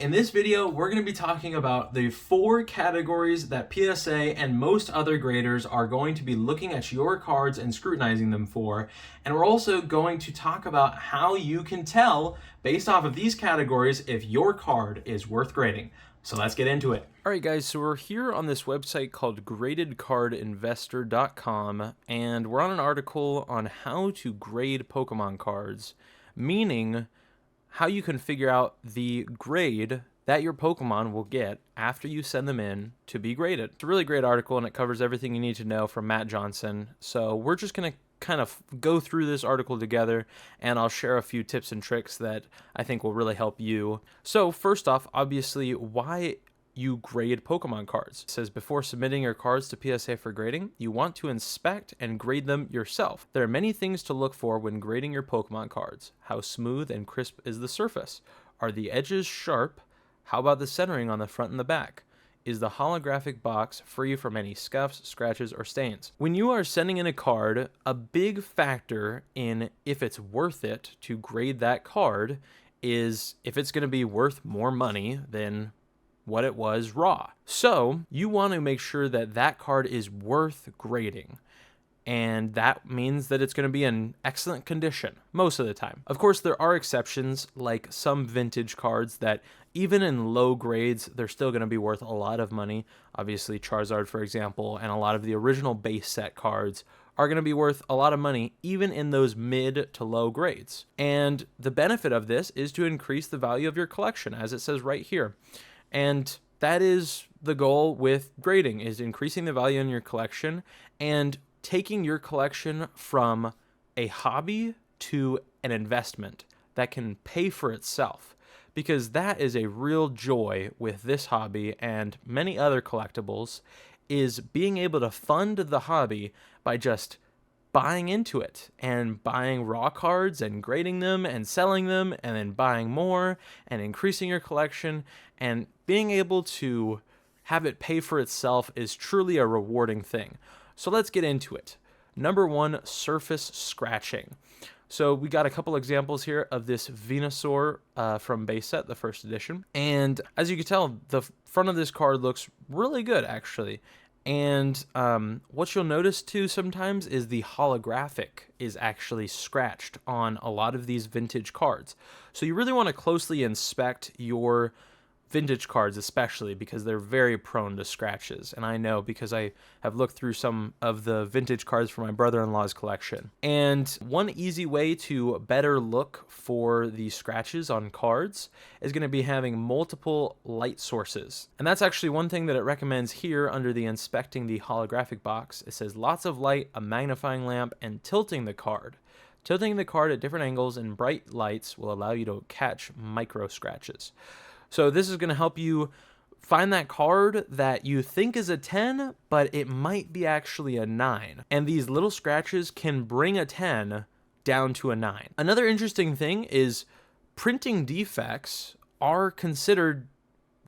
In this video, we're going to be talking about the 4 categories that PSA and most other graders are going to be looking at your cards and scrutinizing them for. And we're also going to talk about how you can tell, based off of these categories, if your card is worth grading. So let's get into it. All right, guys, so we're here on this website called gradedcardinvestor.com, and we're on an article on how to grade Pokemon cards, meaning how you can figure out the grade that your Pokemon will get after you send them in to be graded. It's a really great article, and it covers everything you need to know from Matt Johnson. So we're just going to kind of go through this article together, and I'll share a few tips and tricks that I think will really help you. So first off, obviously, why you grade Pokemon cards. It says before submitting your cards to PSA for grading, you want to inspect and grade them yourself. There are many things to look for when grading your Pokemon cards. How smooth and crisp is the surface? Are the edges sharp? How about the centering on the front and the back? Is the holographic box free from any scuffs, scratches, or stains? When you are sending in a card, a big factor in if it's worth it to grade that card is if it's going to be worth more money than what it was raw. So you want to make sure that that card is worth grading. And that means that it's going to be in excellent condition most of the time. Of course, there are exceptions, like some vintage cards that even in low grades, they're still going to be worth a lot of money. Obviously, Charizard, for example, and a lot of the original base set cards are going to be worth a lot of money, even in those mid to low grades. And the benefit of this is to increase the value of your collection, as it says right here. And that is the goal with grading, is increasing the value in your collection and taking your collection from a hobby to an investment that can pay for itself. Because that is a real joy with this hobby and many other collectibles, is being able to fund the hobby by just buying into it and buying raw cards and grading them and selling them and then buying more and increasing your collection, and being able to have it pay for itself is truly a rewarding thing. So let's get into it. Number 1, surface scratching. So we got a couple examples here of this Venusaur from base set, the first edition. And as you can tell, the front of this card looks really good, actually. And what you'll notice too sometimes is the holographic is actually scratched on a lot of these vintage cards. So you really want to closely inspect your vintage cards, especially because they're very prone to scratches. And I know because I have looked through some of the vintage cards for my brother-in-law's collection. And one easy way to better look for the scratches on cards is going to be having multiple light sources. And that's actually one thing that it recommends here under the inspecting the holographic box. It says lots of light, a magnifying lamp, and tilting the card. Tilting the card at different angles and bright lights will allow you to catch micro scratches. So this is going to help you find that card that you think is a 10, but it might be actually a 9. And these little scratches can bring a 10 down to a 9. Another interesting thing is printing defects are considered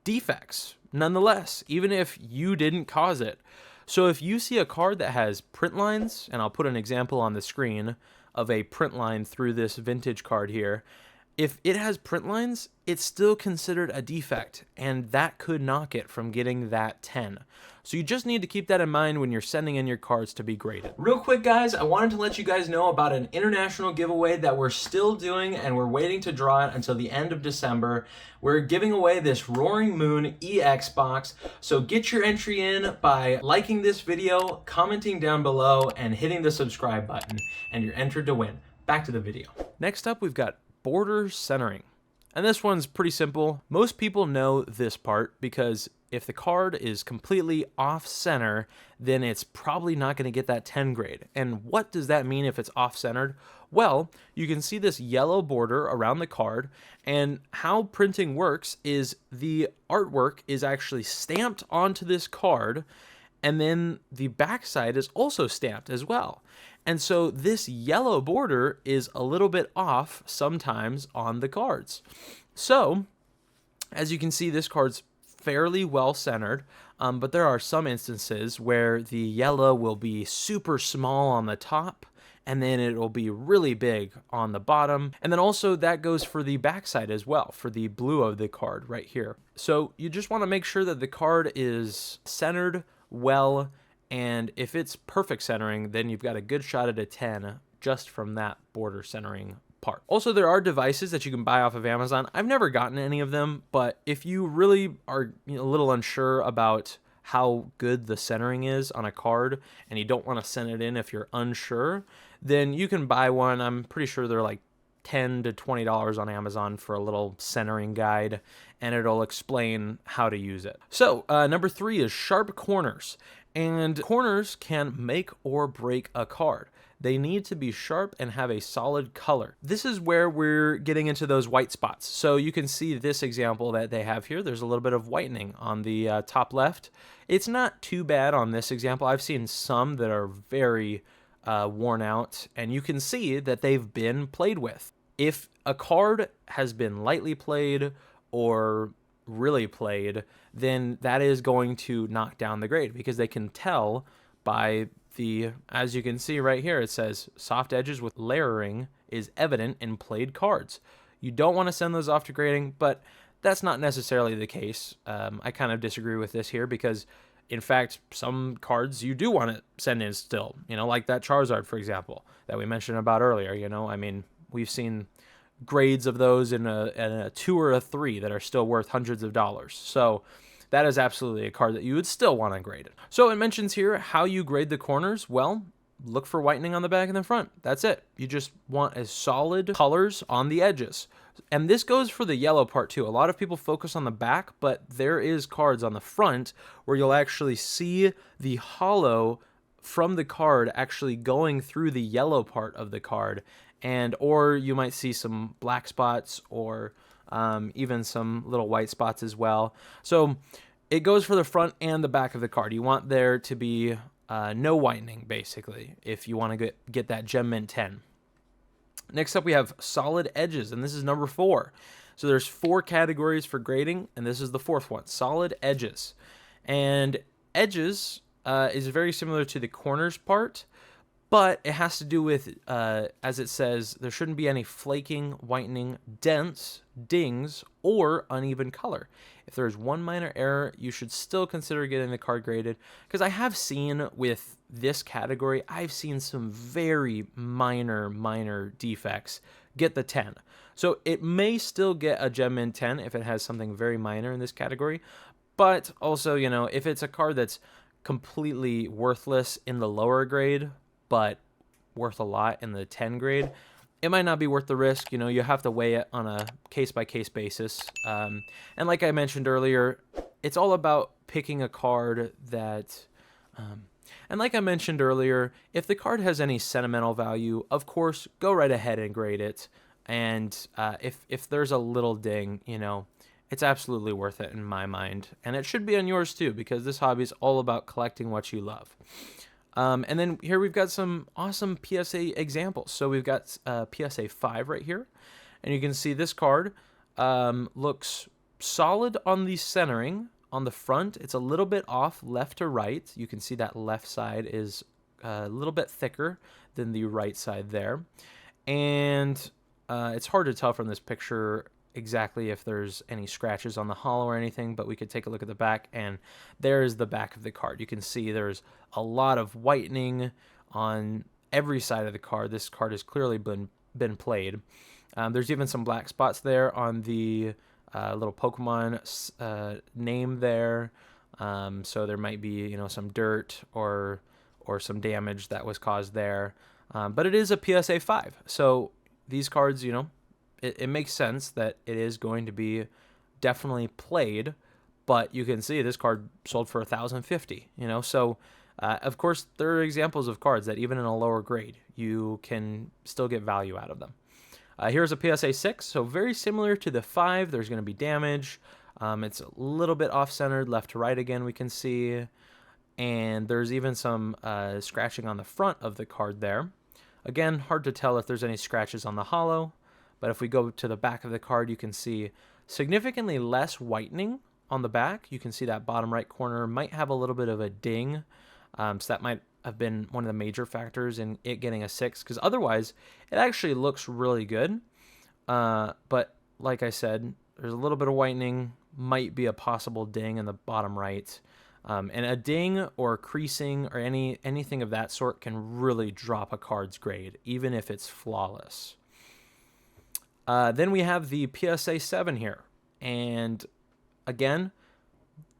defects nonetheless, even if you didn't cause it. So if you see a card that has print lines, and I'll put an example on the screen of a print line through this vintage card here, if it has print lines, it's still considered a defect, and that could knock it from getting that 10. So you just need to keep that in mind when you're sending in your cards to be graded. Real quick, guys, I wanted to let you guys know about an international giveaway that we're still doing, and we're waiting to draw it until the end of December. We're giving away this Roaring Moon EX box, so get your entry in by liking this video, commenting down below, and hitting the subscribe button, and you're entered to win. Back to the video. Next up, we've got border centering. And this one's pretty simple. Most people know this part because if the card is completely off center, then it's probably not going to get that 10 grade. And what does that mean if it's off centered? Well, you can see this yellow border around the card, and how printing works is the artwork is actually stamped onto this card, and then the backside is also stamped as well. And so this yellow border is a little bit off sometimes on the cards. So, as you can see, this card's fairly well centered, but there are some instances where the yellow will be super small on the top and then it'll be really big on the bottom. And then also that goes for the backside as well, for the blue of the card right here. So you just want to make sure that the card is centered well, and if it's perfect centering, then you've got a good shot at a 10 just from that border centering part. Also, there are devices that you can buy off of Amazon. I've never gotten any of them, but if you really are a little unsure about how good the centering is on a card and you don't want to send it in if you're unsure, then you can buy one. I'm pretty sure they're like $10 to $20 on Amazon for a little centering guide, and it'll explain how to use it. So number 3 is sharp corners, and corners can make or break a card. They need to be sharp and have a solid color. This is where we're getting into those white spots. So you can see this example that they have here. There's a little bit of whitening on the top left. It's not too bad on this example. I've seen some that are very worn out, and you can see that they've been played with. If a card has been lightly played or really played, then that is going to knock down the grade, because they can tell by as you can see right here, it says soft edges with layering is evident in played cards. You don't want to send those off to grading, but that's not necessarily the case. I kind of disagree with this here, because in fact, some cards you do want to send in still, like that Charizard, for example, that we mentioned about earlier. I mean, we've seen grades of those in a 2 or a 3 that are still worth hundreds of dollars. So that is absolutely a card that you would still want to grade it. So it mentions here how you grade the corners. Well, look for whitening on the back and the front. That's it. You just want as solid colors on the edges. And this goes for the yellow part too. A lot of people focus on the back, but there is cards on the front where you'll actually see the hollow from the card actually going through the yellow part of the card. Or you might see some black spots, or even some little white spots as well. So it goes for the front and the back of the card. You want there to be no whitening, basically, if you want to get that Gem Mint 10. Next up, we have solid edges, and this is number 4. So there's 4 categories for grading, and this is the 4th one, solid edges. And edges is very similar to the corners part, but it has to do with, as it says, there shouldn't be any flaking, whitening, dents, dings, or uneven color. If there's one minor error, you should still consider getting the card graded, because I have seen with this category, I've seen some very minor defects get the 10. So it may still get a Gem Mint 10 if it has something very minor in this category, but also, if it's a card that's completely worthless in the lower grade, but worth a lot in the 10 grade, it might not be worth the risk. You have to weigh it on a case-by-case basis. And like I mentioned earlier, it's all about picking a card that... and like I mentioned earlier, if the card has any sentimental value, of course, go right ahead and grade it. And if there's a little ding, it's absolutely worth it in my mind. And it should be on yours too, because this hobby is all about collecting what you love. And then here we've got some awesome PSA examples. So we've got PSA 5 right here. And you can see this card looks solid on the centering. On the front, it's a little bit off left to right. You can see that left side is a little bit thicker than the right side there. And it's hard to tell from this picture exactly if there's any scratches on the hollow or anything, but we could take a look at the back, and there's the back of the card. You can see there's a lot of whitening on every side of the card. This card has clearly been played. There's even some black spots there on the little Pokemon name there. So there might be, some dirt or some damage that was caused there. But it is a PSA 5. So these cards, it makes sense that it is going to be definitely played, but you can see this card sold for $1,050, so of course there are examples of cards that even in a lower grade you can still get value out of them. Here's a PSA 6, so very similar to the 5. There's going to be damage. It's a little bit off-centered, left to right again, we can see, and there's even some scratching on the front of the card there. Again, hard to tell if there's any scratches on the hollow, but if we go to the back of the card, you can see significantly less whitening on the back. You can see that bottom right corner might have a little bit of a ding, so that might have been one of the major factors in it getting a 6, because otherwise it actually looks really good. But like I said, there's a little bit of whitening, might be a possible ding in the bottom right. And a ding or creasing or anything of that sort can really drop a card's grade, even if it's flawless. Then we have the PSA 7 here. And again,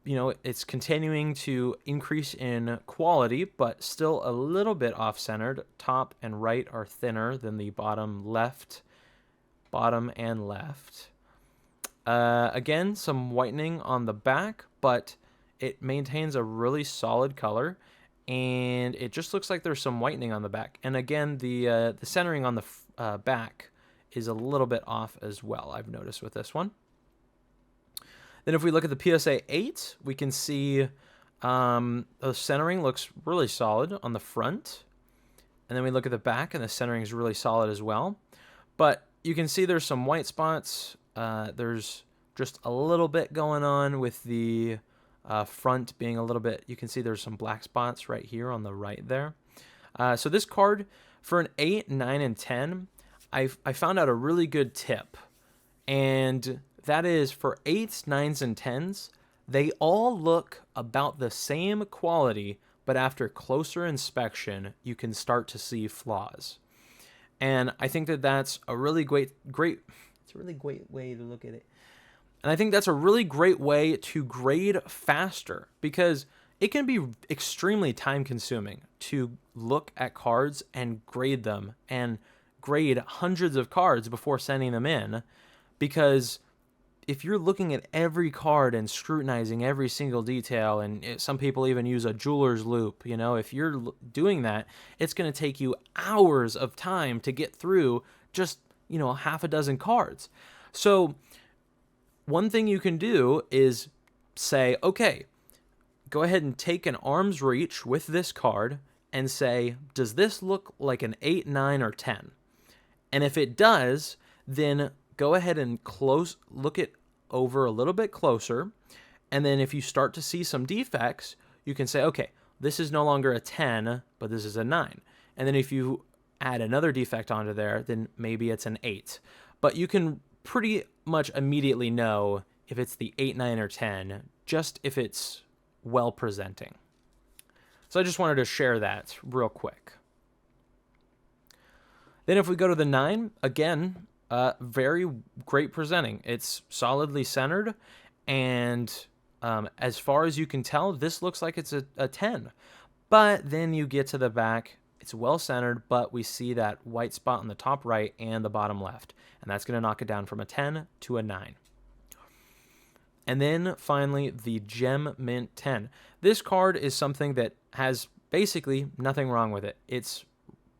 it's continuing to increase in quality, but still a little bit off-centered. Top and right are thinner than the bottom and left. Again, some whitening on the back, but it maintains a really solid color, and it just looks like there's some whitening on the back. And again, the centering on the back is a little bit off as well, I've noticed with this one. Then if we look at the PSA 8, we can see the centering looks really solid on the front. And then we look at the back, and the centering is really solid as well. But you can see there's some white spots. There's just a little bit going on with the front being a little bit. You can see there's some black spots right here on the right there. So this card, for an 8, 9, and 10, I found out a really good tip. And that is for 8s, 9s, and 10s, they all look about the same quality, but after closer inspection, you can start to see flaws. And I think that that's a really great it's a really great way to look at it. And I think that's a really great way to grade faster, because it can be extremely time consuming to look at cards and grade them and grade hundreds of cards before sending them in, because if you're looking at every card and scrutinizing every single detail, and some people even use a jeweler's loop, if you're doing that, it's going to take you hours of time to get through just, half a dozen cards. So one thing you can do is say, okay, go ahead and take an arm's reach with this card and say, does this look like an 8, 9, or 10? And if it does, then go ahead and look it over a little bit closer. And then if you start to see some defects, you can say, okay, this is no longer a 10, but this is a 9. And then if you add another defect onto there, then maybe it's an 8. But you can pretty much immediately know if it's the 8, 9, or 10, just if it's well presenting. So I just wanted to share that real quick. Then if we go to the 9, again, very great presenting. It's solidly centered, and as far as you can tell, this looks like it's a 10. But then you get to the back, it's well centered, but we see that white spot on the top right and the bottom left, and that's going to knock it down from a 10 to a 9. And then finally, the Gem Mint 10. This card is something that has basically nothing wrong with it. It's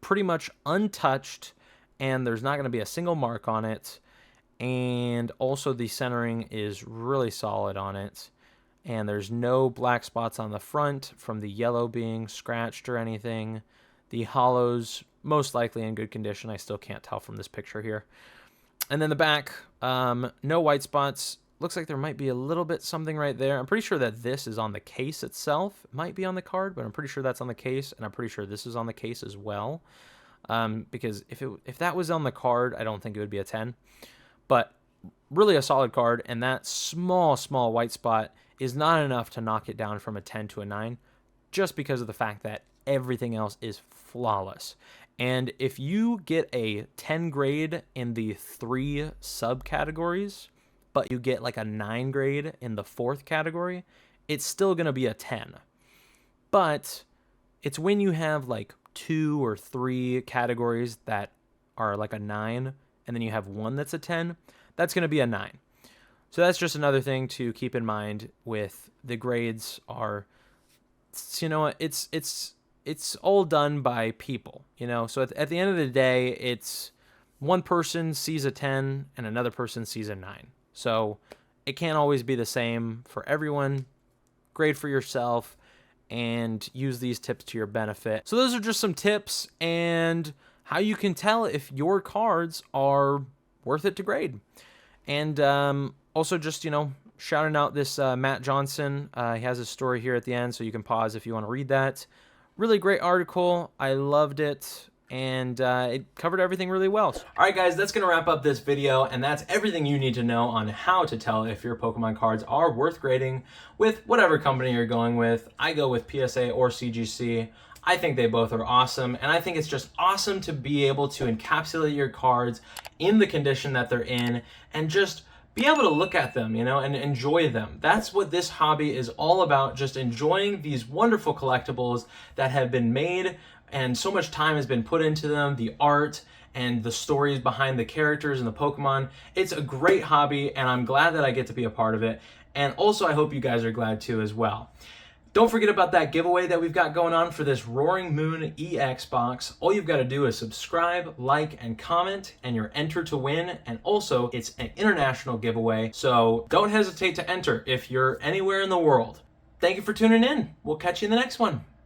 pretty much untouched, and there's not going to be a single mark on it. And also the centering is really solid on it. And there's no black spots on the front from the yellow being scratched or anything. The hollows, most likely in good condition. I still can't tell from this picture here. And then the back, no white spots. Looks like there might be a little bit something right there. I'm pretty sure that this is on the case itself. It might be on the card, but I'm pretty sure that's on the case, and I'm pretty sure this is on the case as well. Because if that was on the card, I don't think it would be a 10. But really a solid card, and that small white spot is not enough to knock it down from a 10 to a 9, just because of the fact that everything else is flawless. And if you get a 10 grade in the 3 subcategories, but you get like a 9 grade in the 4th category, it's still going to be a 10. But it's when you have like 2 or 3 categories that are like a 9, and then you have one that's a 10, that's going to be a 9. So that's just another thing to keep in mind with the grades are, it's all done by people, So at the end of the day, it's one person sees a 10 and another person sees a 9. So it can't always be the same for everyone. Grade for yourself and use these tips to your benefit. So those are just some tips and how you can tell if your cards are worth it to grade. And also just, shouting out this Matt Johnson. He has a story here at the end, so you can pause if you want to read that. Really great article. I loved it. And it covered everything really well. All right, guys, that's going to wrap up this video, and that's everything you need to know on how to tell if your Pokemon cards are worth grading with whatever company you're going with. I go with PSA or CGC. I think they both are awesome, and I think it's just awesome to be able to encapsulate your cards in the condition that they're in and just be able to look at them, you know, and enjoy them. That's what this hobby is all about, just enjoying these wonderful collectibles that have been made and so much time has been put into them, the art and the stories behind the characters and the Pokemon. It's a great hobby, and I'm glad that I get to be a part of it. And also, I hope you guys are glad too as well. Don't forget about that giveaway that we've got going on for this Roaring Moon EX box. All you've got to do is subscribe, like, and comment, and you're entered to win. And also, it's an international giveaway, so don't hesitate to enter if you're anywhere in the world. Thank you for tuning in. We'll catch you in the next one.